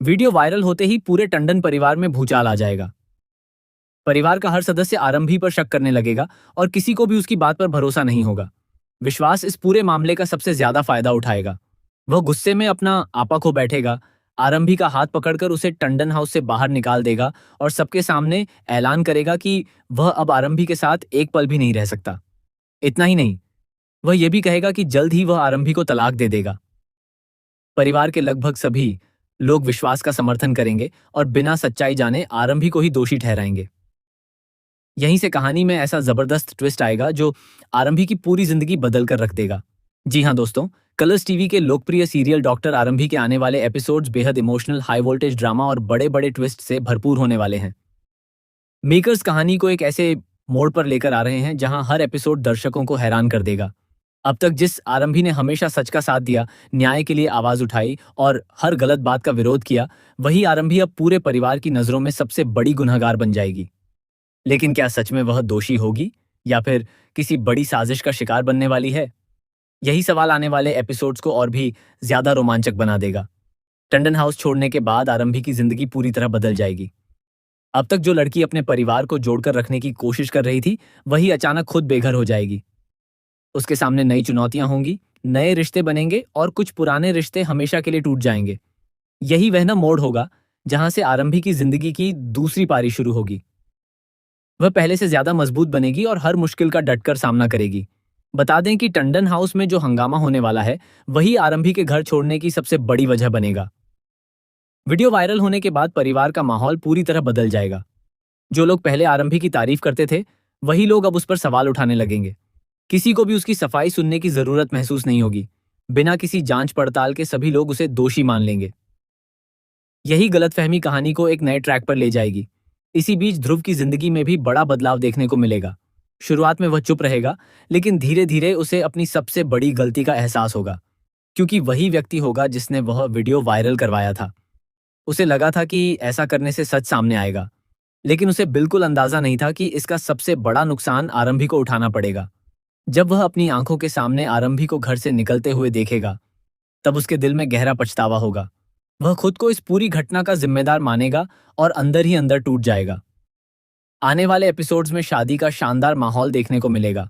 Video viral होते ही पूरे टंडन परिवार में भूचाल आ जाएगा। परिवार का हर सदस्य आरंभी पर शक करने लगेगा और किसी को भी उसकी बात पर भरोसा नहीं होगा। विश्वास इस पूरे मामले का सबसे ज्यादा फायदा उठाएगा। वह गुस्से में अपना आपा खो बैठेगा, आरंभी का हाथ पकड़कर उसे टंडन हाउस से बाहर निकाल देगा और सबके सामने ऐलान करेगा कि वह अब आरंभी के साथ एक पल भी नहीं रह सकता। इतना ही नहीं, वह यह भी कहेगा कि जल्द ही वह आरंभी को तलाक दे देगा। परिवार के लगभग सभी लोग विश्वास का समर्थन करेंगे और बिना सच्चाई जाने आरंभी को ही दोषी ठहराएंगे। यहीं से कहानी में ऐसा जबरदस्त ट्विस्ट आएगा जो आरंभी की पूरी जिंदगी बदल कर रख देगा। जी हाँ दोस्तों, कलर्स टीवी के लोकप्रिय सीरियल डॉक्टर आरंभी के आने वाले एपिसोड्स बेहद इमोशनल, हाई वोल्टेज ड्रामा और बड़े बड़े ट्विस्ट से भरपूर होने वाले हैं। मेकर्स कहानी को एक ऐसे मोड़ पर लेकर आ रहे हैं जहां हर एपिसोड दर्शकों को हैरान कर देगा। अब तक जिस आरंभी ने हमेशा सच का साथ दिया, न्याय के लिए आवाज उठाई और हर गलत बात का विरोध किया, वही आरंभी अब पूरे परिवार की नजरों में सबसे बड़ी गुनहगार बन जाएगी। लेकिन क्या सच में वह दोषी होगी या फिर किसी बड़ी साजिश का शिकार बनने वाली है? यही सवाल आने वाले एपिसोड्स को और भी ज्यादा रोमांचक बना देगा। टंडन हाउस छोड़ने के बाद आरंभी की जिंदगी पूरी तरह बदल जाएगी। अब तक जो लड़की अपने परिवार को जोड़कर रखने की कोशिश कर रही थी, वही अचानक खुद बेघर हो जाएगी। उसके सामने नई चुनौतियां होंगी, नए रिश्ते बनेंगे और कुछ पुराने रिश्ते हमेशा के लिए टूट जाएंगे। यही वह ना मोड़ होगा जहां से आरंभी की जिंदगी की दूसरी पारी शुरू होगी। वह पहले से ज्यादा मजबूत बनेगी और हर मुश्किल का डटकर सामना करेगी। बता दें कि टंडन हाउस में जो हंगामा होने वाला है, वही आरंभी के घर छोड़ने की सबसे बड़ी वजह बनेगा। वीडियो वायरल होने के बाद परिवार का माहौल पूरी तरह बदल जाएगा। जो लोग पहले आरंभी की तारीफ करते थे, वही लोग अब उस पर सवाल उठाने लगेंगे। किसी को भी उसकी सफाई सुनने की जरूरत महसूस नहीं होगी। बिना किसी जांच पड़ताल के सभी लोग उसे दोषी मान लेंगे। यही गलतफहमी कहानी को एक नए ट्रैक पर ले जाएगी। इसी बीच ध्रुव की जिंदगी में भी बड़ा बदलाव देखने को मिलेगा। शुरुआत में वह चुप रहेगा, लेकिन धीरे धीरे उसे अपनी सबसे बड़ी गलती का एहसास होगा, क्योंकि वही व्यक्ति होगा जिसने वह वीडियो वायरल करवाया था। उसे लगा था कि ऐसा करने से सच सामने आएगा, लेकिन उसे बिल्कुल अंदाजा नहीं था कि इसका सबसे बड़ा नुकसान आरंभी को उठाना पड़ेगा। जब वह अपनी आंखों के सामने आरंभी को घर से निकलते हुए देखेगा, तब उसके दिल में गहरा पछतावा होगा। वह खुद को इस पूरी घटना का जिम्मेदार मानेगा और अंदर ही अंदर टूट जाएगा। आने वाले एपिसोड्स में शादी का शानदार माहौल देखने को मिलेगा।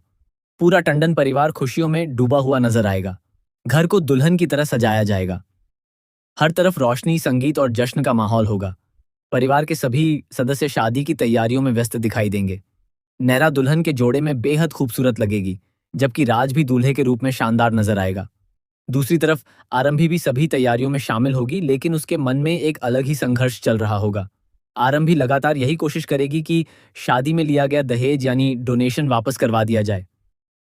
पूरा टंडन परिवार खुशियों में डूबा हुआ नजर आएगा। घर को दुल्हन की तरह सजाया जाएगा। हर तरफ रोशनी, संगीत और जश्न का माहौल होगा। परिवार के सभी सदस्य शादी की तैयारियों में व्यस्त दिखाई देंगे। नैरा दुल्हन के जोड़े में बेहद खूबसूरत लगेगी, जबकि राज भी दूल्हे के रूप में शानदार नजर आएगा। दूसरी तरफ आरंभी भी सभी तैयारियों में शामिल होगी, लेकिन उसके मन में एक अलग ही संघर्ष चल रहा होगा। आरंभी लगातार यही कोशिश करेगी कि शादी में लिया गया दहेज यानी डोनेशन वापस करवा दिया जाए।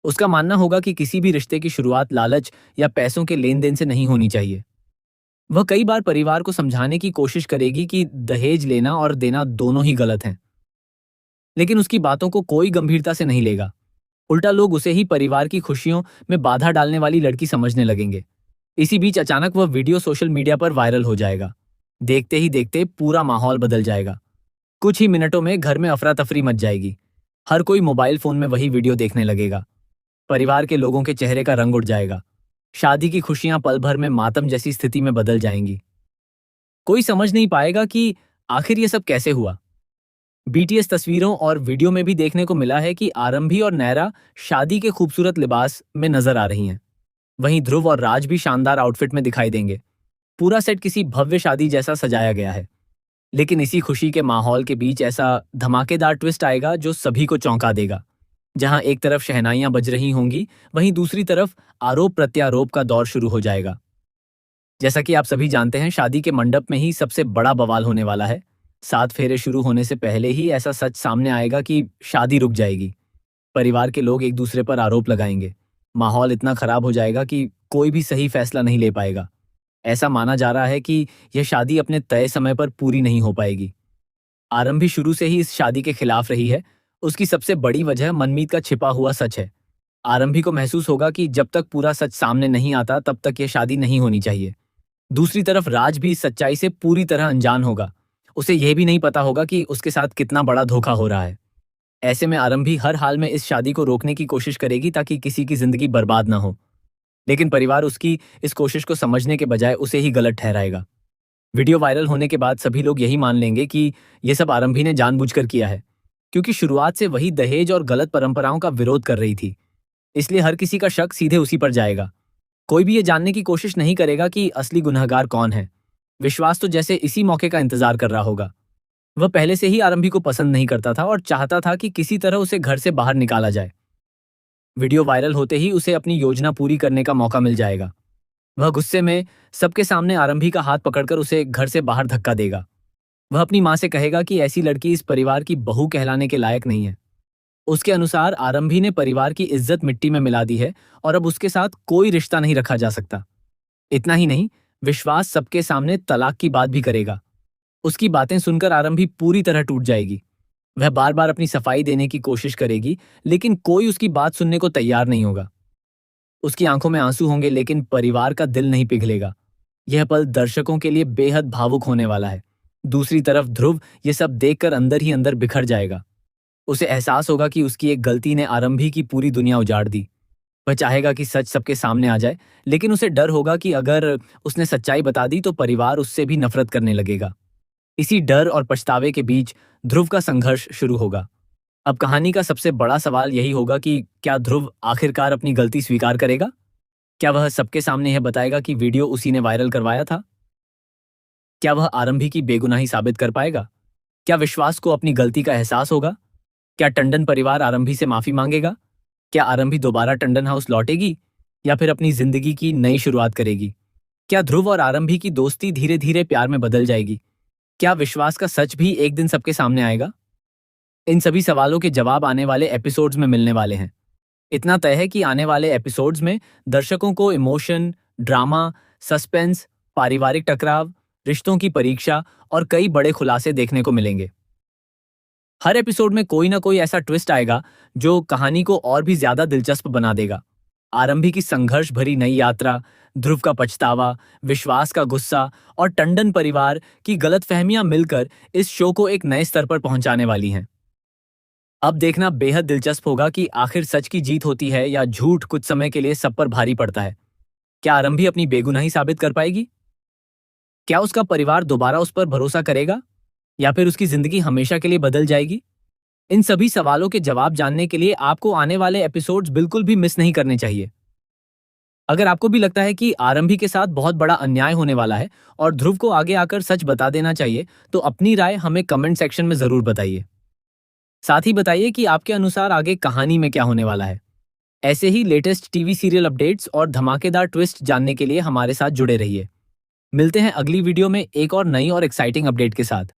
उसका मानना होगा कि किसी भी रिश्ते की शुरुआत लालच या पैसों के लेन देन से नहीं होनी चाहिए। वह कई बार परिवार को समझाने की कोशिश करेगी कि दहेज लेना और देना दोनों ही गलत हैं, लेकिन उसकी बातों को कोई गंभीरता से नहीं लेगा। उल्टा लोग उसे ही परिवार की खुशियों में बाधा डालने वाली लड़की समझने लगेंगे। इसी बीच अचानक वह वीडियो सोशल मीडिया पर वायरल हो जाएगा। देखते ही देखते पूरा माहौल बदल जाएगा। कुछ ही मिनटों में घर में अफरा तफरी मच जाएगी। हर कोई मोबाइल फोन में वही वीडियो देखने लगेगा। परिवार के लोगों के चेहरे का रंग उड़ जाएगा। शादी की खुशियां पल भर में मातम जैसी स्थिति में बदल जाएंगी। कोई समझ नहीं पाएगा कि आखिर ये सब कैसे हुआ। बीटीएस तस्वीरों और वीडियो में भी देखने को मिला है कि आरंभी और नैरा शादी के खूबसूरत लिबास में नजर आ रही हैं। वहीं ध्रुव और राज भी शानदार आउटफिट में दिखाई देंगे। पूरा सेट किसी भव्य शादी जैसा सजाया गया है। लेकिन इसी खुशी के माहौल के बीच ऐसा धमाकेदार ट्विस्ट आएगा जो सभी को चौंका देगा। जहां एक तरफ शहनाइयां बज रही होंगी, वहीं दूसरी तरफ आरोप प्रत्यारोप का दौर शुरू हो जाएगा। जैसा कि आप सभी जानते हैं, शादी के मंडप में ही सबसे बड़ा बवाल होने वाला है। 7 फेरे शुरू होने से पहले ही ऐसा सच सामने आएगा कि शादी रुक जाएगी। परिवार के लोग एक दूसरे पर आरोप लगाएंगे। माहौल इतना खराब हो जाएगा कि कोई भी सही फैसला नहीं ले पाएगा। ऐसा माना जा रहा है कि यह शादी अपने तय समय पर पूरी नहीं हो पाएगी। आरंभी शुरू से ही इस शादी के खिलाफ रही है। उसकी सबसे बड़ी वजह मनमीत का छिपा हुआ सच है। आरंभी को महसूस होगा कि जब तक पूरा सच सामने नहीं आता, तब तक यह शादी नहीं होनी चाहिए। दूसरी तरफ राज भी इस सच्चाई से पूरी तरह अनजान होगा। उसे यह भी नहीं पता होगा कि उसके साथ कितना बड़ा धोखा हो रहा है। ऐसे में आरंभी हर हाल में इस शादी को रोकने की कोशिश करेगी ताकि किसी की जिंदगी बर्बाद ना हो। लेकिन परिवार उसकी इस कोशिश को समझने के बजाय उसे ही गलत ठहराएगा। वीडियो वायरल होने के बाद सभी लोग यही मान लेंगे कि ये सब आरंभी ने जानबूझकर किया है, क्योंकि शुरुआत से वही दहेज और गलत परंपराओं का विरोध कर रही थी। इसलिए हर किसी का शक सीधे उसी पर जाएगा। कोई भी ये जानने की कोशिश नहीं करेगा कि असली गुनहगार कौन है। विश्वास तो जैसे इसी मौके का इंतजार कर रहा होगा। वह पहले से ही आरंभी को पसंद नहीं करता था और चाहता था कि किसी तरह उसे घर से बाहर निकाला जाए। वीडियो वायरल होते ही उसे अपनी योजना पूरी करने का मौका मिल जाएगा। वह गुस्से में सबके सामने आरंभी का हाथ पकड़कर उसे घर से बाहर धक्का देगा। वह अपनी मां से कहेगा कि ऐसी लड़की इस परिवार की बहू कहलाने के लायक नहीं है। उसके अनुसार आरंभी ने परिवार की इज्जत मिट्टी में मिला दी है और अब उसके साथ कोई रिश्ता नहीं रखा जा सकता। इतना ही नहीं, विश्वास सबके सामने तलाक की बात भी करेगा। उसकी बातें सुनकर आरंभी पूरी तरह टूट जाएगी। वह बार बार अपनी सफाई देने की कोशिश करेगी, लेकिन कोई उसकी बात सुनने को तैयार नहीं होगा। उसकी आंखों में आंसू होंगे, लेकिन परिवार का दिल नहीं पिघलेगा। यह पल दर्शकों के लिए बेहद भावुक होने वाला है। दूसरी तरफ ध्रुव ये सब देखकर अंदर ही अंदर बिखर जाएगा। उसे एहसास होगा कि उसकी एक गलती ने आरंभी की पूरी दुनिया उजाड़ दी। वह चाहेगा कि सच सबके सामने आ जाए, लेकिन उसे डर होगा कि अगर उसने सच्चाई बता दी तो परिवार उससे भी नफरत करने लगेगा। इसी डर और पछतावे के बीच ध्रुव का संघर्ष शुरू होगा। अब कहानी का सबसे बड़ा सवाल यही होगा कि क्या ध्रुव आखिरकार अपनी गलती स्वीकार करेगा? क्या वह सबके सामने यह बताएगा कि वीडियो उसी ने वायरल करवाया था? क्या वह आरंभी की बेगुनाही साबित कर पाएगा? क्या विश्वास को अपनी गलती का एहसास होगा? क्या टंडन परिवार आरंभी से माफी मांगेगा? क्या आरंभी दोबारा टंडन हाउस लौटेगी या फिर अपनी जिंदगी की नई शुरुआत करेगी? क्या ध्रुव और आरंभी की दोस्ती धीरे धीरे प्यार में बदल जाएगी? क्या विश्वास का सच भी एक दिन सबके सामने आएगा? इन सभी सवालों के जवाब आने वाले एपिसोड्स में मिलने वाले हैं। इतना तय है कि आने वाले एपिसोड्स में दर्शकों को इमोशन, ड्रामा, सस्पेंस, पारिवारिक टकराव, रिश्तों की परीक्षा और कई बड़े खुलासे देखने को मिलेंगे। हर एपिसोड में कोई ना कोई ऐसा ट्विस्ट आएगा जो कहानी को और भी ज्यादा दिलचस्प बना देगा। आरंभी की संघर्ष भरी नई यात्रा, ध्रुव का पछतावा, विश्वास का गुस्सा और टंडन परिवार की गलतफहमियां मिलकर इस शो को एक नए स्तर पर पहुंचाने वाली हैं। अब देखना बेहद दिलचस्प होगा कि आखिर सच की जीत होती है या झूठ कुछ समय के लिए सब पर भारी पड़ता है। क्या आरंभी अपनी बेगुनाही साबित कर पाएगी? क्या उसका परिवार दोबारा उस पर भरोसा करेगा या फिर उसकी जिंदगी हमेशा के लिए बदल जाएगी? इन सभी सवालों के जवाब जानने के लिए आपको आने वाले एपिसोड्स बिल्कुल भी मिस नहीं करने चाहिए। अगर आपको भी लगता है कि आरंभी के साथ बहुत बड़ा अन्याय होने वाला है और ध्रुव को आगे आकर सच बता देना चाहिए, तो अपनी राय हमें कमेंट सेक्शन में जरूर बताइए। साथ ही बताइए कि आपके अनुसार आगे कहानी में क्या होने वाला है। ऐसे ही लेटेस्ट टीवी सीरियल अपडेट्स और धमाकेदार ट्विस्ट जानने के लिए हमारे साथ जुड़े रहिए। मिलते हैं अगली वीडियो में एक और नई और एक्साइटिंग अपडेट के साथ।